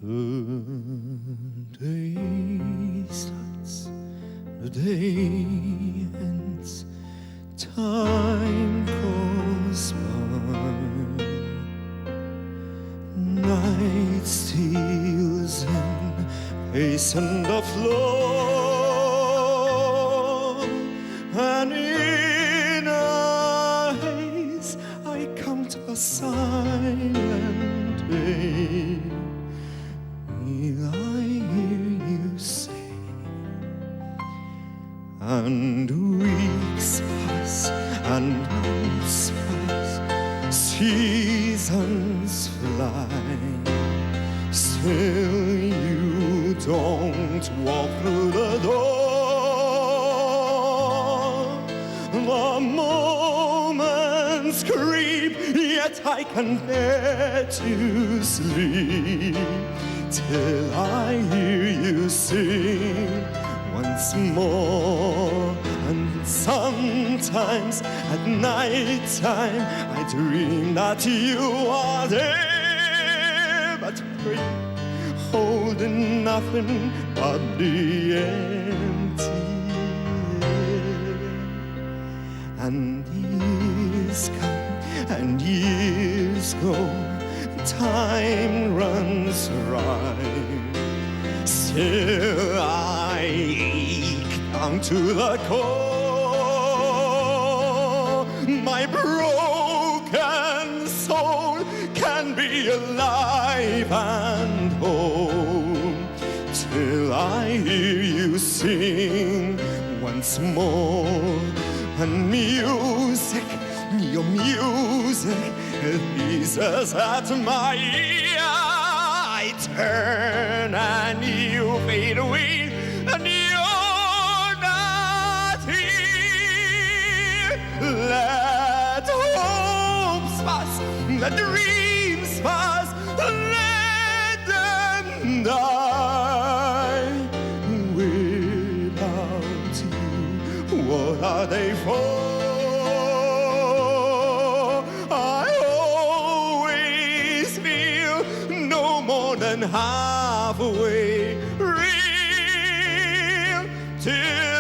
The day starts, the day ends, time goes by, night steals in, pacing the floor, and in a haze I come to a silent bay. I hear you say, and weeks pass and months pass, seasons fly, still you don't walk through the door. The moments creep, yet I can bear to sleep till I hear you sing once more. And sometimes at night time I dream that you are there, but free, holding nothing but the empty air. And years come and years go, time runs right, still I ache down to the core. My broken soul can be alive and whole till I hear you sing once more. And music, your music, pieces at my ear. I turn and you fade away, and you're not here. Let hopes pass, let dreams pass, let them die. Without you, what are they for? More than halfway real till